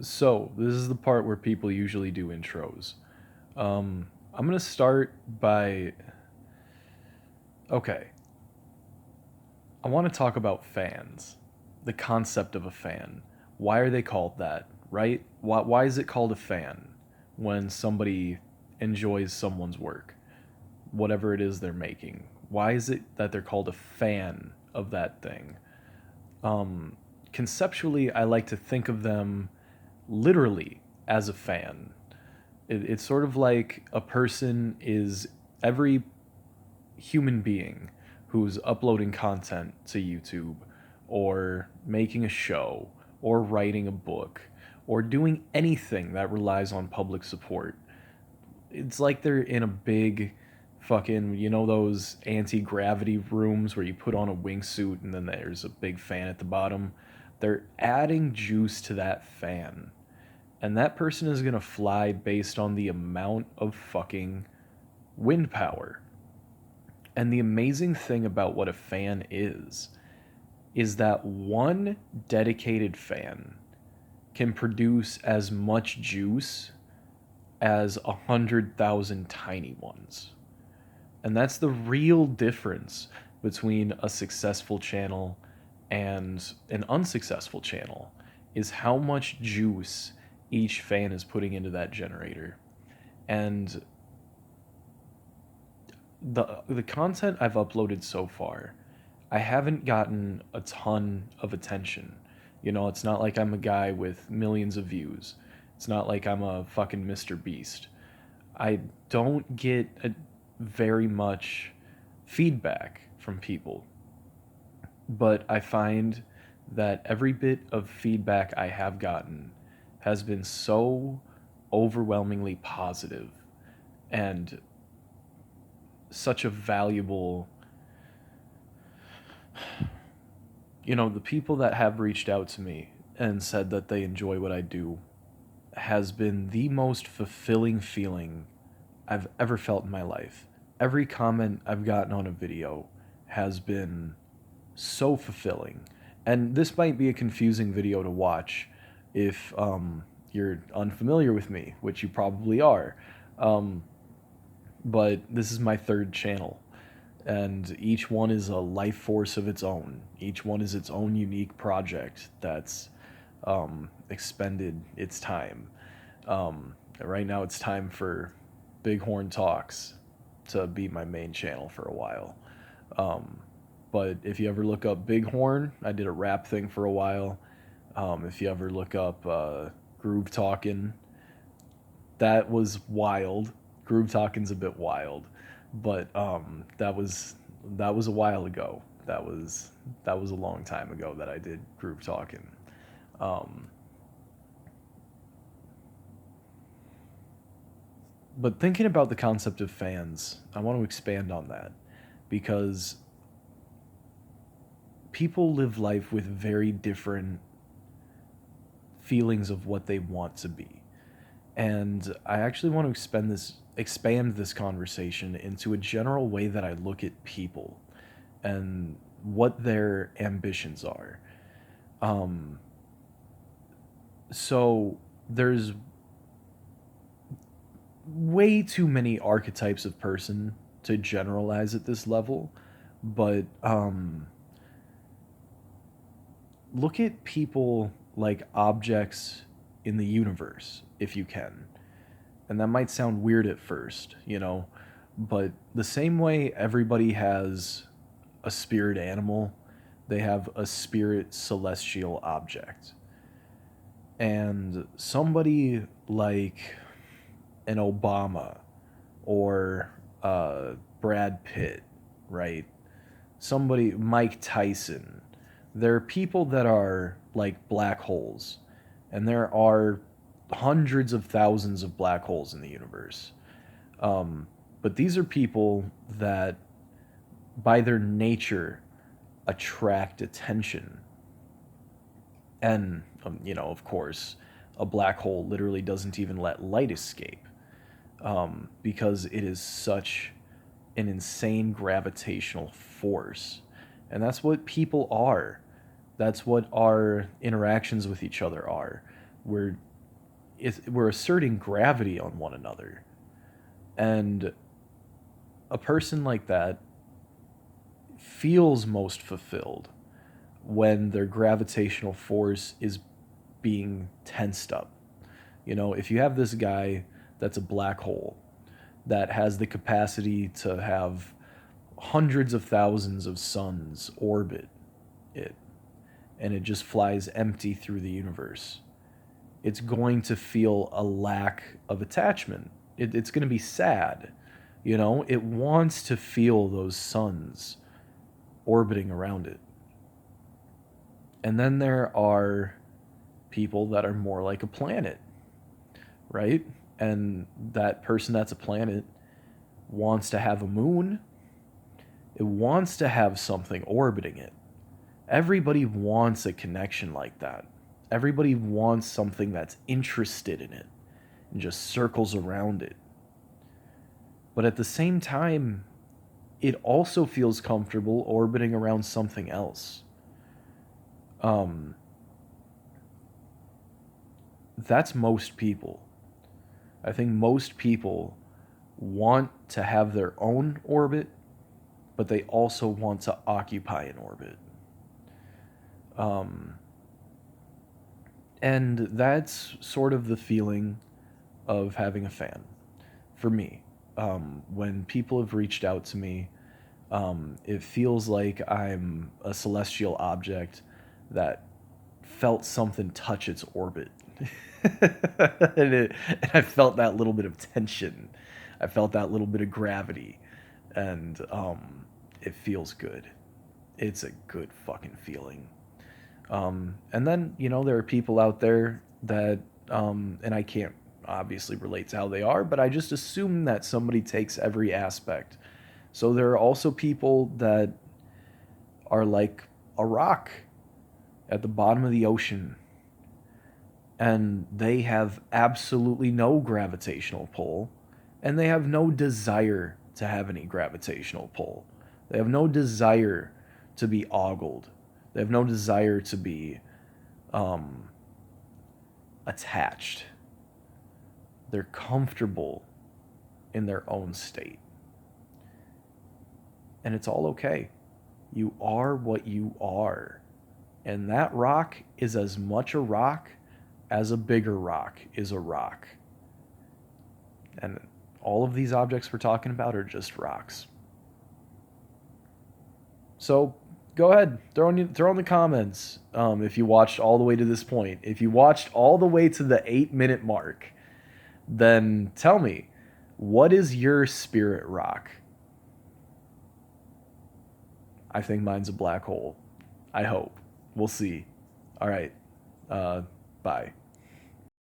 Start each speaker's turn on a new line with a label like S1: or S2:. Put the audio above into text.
S1: So, this is the part where people usually do intros. I'm going to start by. Okay, I want to talk about fans. The concept of a fan. Why are they called that, right? Why is it called a fan when somebody enjoys someone's work, whatever it is they're making? Why is it that they're called a fan of that thing? Um, Conceptually, I like to think of them literally as a fan. It's sort of like a person is every human being who's uploading content to YouTube or making a show or writing a book or doing anything that relies on public support. It's like they're in a big fucking, those anti-gravity rooms where you put on a wingsuit and then there's a big fan at the bottom. They're adding juice to that fan. And that person is going to fly based on the amount of fucking wind power. And the amazing thing about what a fan is that one dedicated fan can produce as much juice as 100,000 tiny ones. And that's the real difference between a successful channel and an unsuccessful channel is how much juice each fan is putting into that generator. And the content I've uploaded so far, I haven't gotten a ton of attention. It's not like I'm a guy with millions of views. It's not like I'm a fucking Mr. Beast. I don't get very much feedback from people, but I find that every bit of feedback I have gotten has been so overwhelmingly positive and such a valuable. The people that have reached out to me and said that they enjoy what I do has been the most fulfilling feeling I've ever felt in my life. Every comment I've gotten on a video has been so fulfilling. And this might be a confusing video to watch if you're unfamiliar with me, which you probably are. Um, but this is my third channel, and each one is a life force of its own. Each one is its own unique project that's expended its time. Right now, it's time for Bighorn Talks to be my main channel for a while. Um, but if you ever look up Bighorn, I did a rap thing for a while. If you ever look up Groove Talkin', that was wild. Groove Talkin's a bit wild, but that was a while ago. That was a long time ago that I did Groove Talkin'. Um, but thinking about the concept of fans, I want to expand on that because people live life with very different feelings of what they want to be. And I actually want to expand this conversation into a general way that I look at people and what their ambitions are. Um, so there's way too many archetypes of person to generalize at this level, but look at people like objects in the universe if you can. And that might sound weird at first, but the same way everybody has a spirit animal, they have a spirit celestial object. And somebody like an Obama or Brad Pitt, right? Somebody, Mike Tyson. There are people that are like black holes, and there are hundreds of thousands of black holes in the universe. Um, but these are people that, by their nature, attract attention. And, of course, a black hole literally doesn't even let light escape because it is such an insane gravitational force. And that's what people are. That's what our interactions with each other are. We're we're asserting gravity on one another. And a person like that feels most fulfilled when their gravitational force is being tensed up. You know, if you have this guy that's a black hole that has the capacity to have hundreds of thousands of suns orbit it, and it just flies empty through the universe, it's going to feel a lack of attachment. It's going to be sad. You know, it wants to feel those suns orbiting around it. And then there are people that are more like a planet, right? And that person that's a planet wants to have a moon. It wants to have something orbiting it. Everybody wants a connection like that. Everybody wants something that's interested in it and just circles around it. But at the same time, it also feels comfortable orbiting around something else. Um, that's most people. I think most people want to have their own orbit, but they also want to occupy an orbit. Um, and that's sort of the feeling of having a fan for me. When people have reached out to me, it feels like I'm a celestial object that felt something touch its orbit. And I felt that little bit of tension. I felt that little bit of gravity. And it feels good. It's a good fucking feeling. And then, you know, there are people out there that, and I can't obviously relate to how they are, but I just assume that somebody takes every aspect. So there are also people that are like a rock at the bottom of the ocean, and they have absolutely no gravitational pull, and they have no desire to have any gravitational pull. They have no desire to be ogled. They have no desire to be um, attached. They're comfortable in their own state. And it's all okay. You are what you are. And that rock is as much a rock as a bigger rock is a rock. And all of these objects we're talking about are just rocks. So go ahead, throw in the comments if you watched all the way to this point. If you watched all the way to the 8-minute mark, then tell me, what is your spirit rock? I think mine's a black hole. I hope. We'll see. All right. Bye.